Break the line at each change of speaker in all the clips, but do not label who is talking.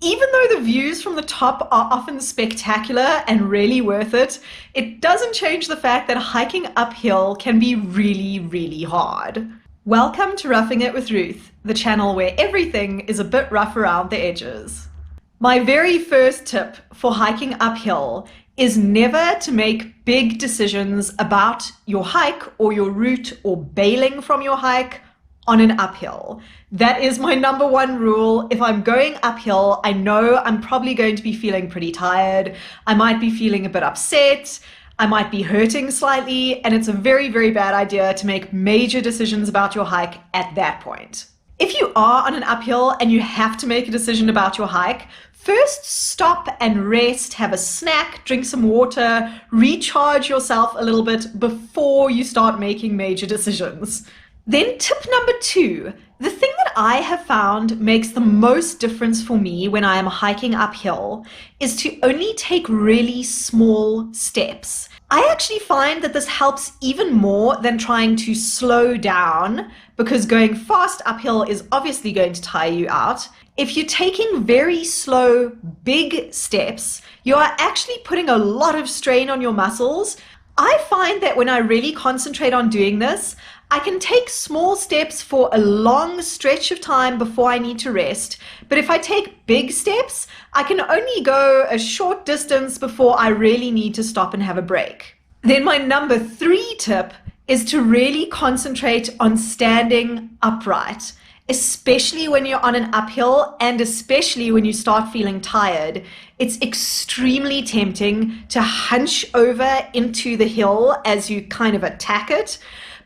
Even though the views from the top are often spectacular and really worth it, it doesn't change the fact that hiking uphill can be really, really hard. Welcome to Roughing It with Ruth, the channel where everything is a bit rough around the edges. My very first tip for hiking uphill is never to make big decisions about your hike or your route or bailing from your hike on an uphill. That is my number one rule. If I'm going uphill, I know I'm probably going to be feeling pretty tired. I might be feeling a bit upset. I might be hurting slightly, and it's a very, very bad idea to make major decisions about your hike at that point. If you are on an uphill and you have to make a decision about your hike, first stop and rest, have a snack, drink some water, recharge yourself a little bit before you start making major decisions. Then tip number 2, the thing that I have found makes the most difference for me when I am hiking uphill is to only take really small steps. I actually find that this helps even more than trying to slow down, because going fast uphill is obviously going to tire you out. If you're taking very slow, big steps, you are actually putting a lot of strain on your muscles. I find that when I really concentrate on doing this, I can take small steps for a long stretch of time before I need to rest. But if I take big steps, I can only go a short distance before I really need to stop and have a break. Then my number 3 tip is to really concentrate on standing upright, especially when you're on an uphill and especially when you start feeling tired. It's extremely tempting to hunch over into the hill as you kind of attack it.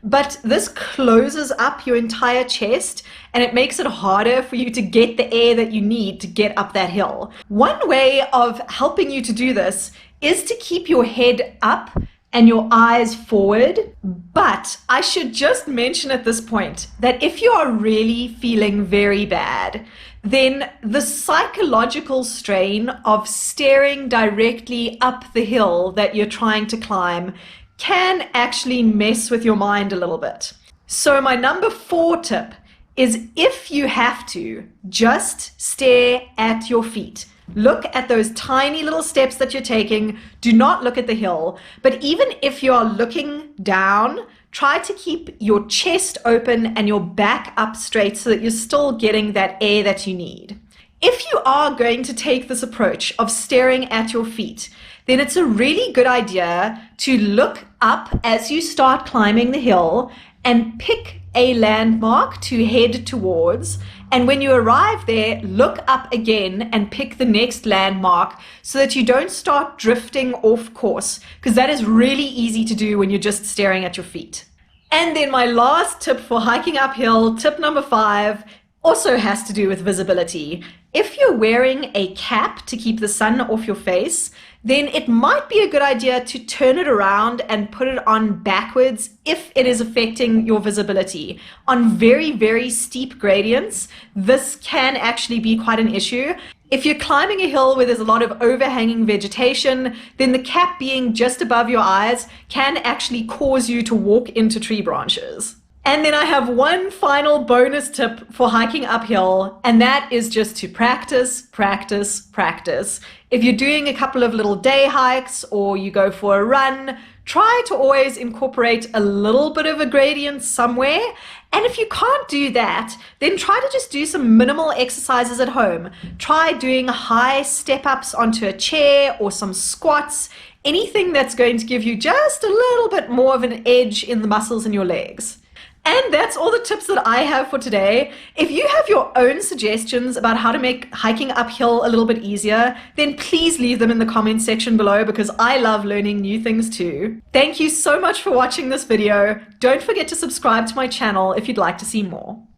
But this closes up your entire chest and it makes it harder for you to get the air that you need to get up that hill. One way of helping you to do this is to keep your head up and your eyes forward. But I should just mention at this point that if you are really feeling very bad, then the psychological strain of staring directly up the hill that you're trying to climb can actually mess with your mind a little bit. So my number 4 tip is, if you have to, just stare at your feet. Look at those tiny little steps that you're taking. Do not look at the hill. But even if you are looking down, try to keep your chest open and your back up straight so that you're still getting that air that you need. If you are going to take this approach of staring at your feet, then it's a really good idea to look up as you start climbing the hill and pick a landmark to head towards. And when you arrive there, look up again and pick the next landmark so that you don't start drifting off course, because that is really easy to do when you're just staring at your feet. And then my last tip for hiking uphill, tip number 5, also has to do with visibility. If you're wearing a cap to keep the sun off your face, then it might be a good idea to turn it around and put it on backwards if it is affecting your visibility. On very, very steep gradients, this can actually be quite an issue. If you're climbing a hill where there's a lot of overhanging vegetation, then the cap being just above your eyes can actually cause you to walk into tree branches. And then I have one final bonus tip for hiking uphill, and that is just to practice, practice, practice. If you're doing a couple of little day hikes or you go for a run, try to always incorporate a little bit of a gradient somewhere. And if you can't do that, then try to just do some minimal exercises at home. Try doing high step-ups onto a chair or some squats, anything that's going to give you just a little bit more of an edge in the muscles in your legs. And that's all the tips that I have for today. If you have your own suggestions about how to make hiking uphill a little bit easier, then please leave them in the comments section below, because I love learning new things too. Thank you so much for watching this video. Don't forget to subscribe to my channel if you'd like to see more.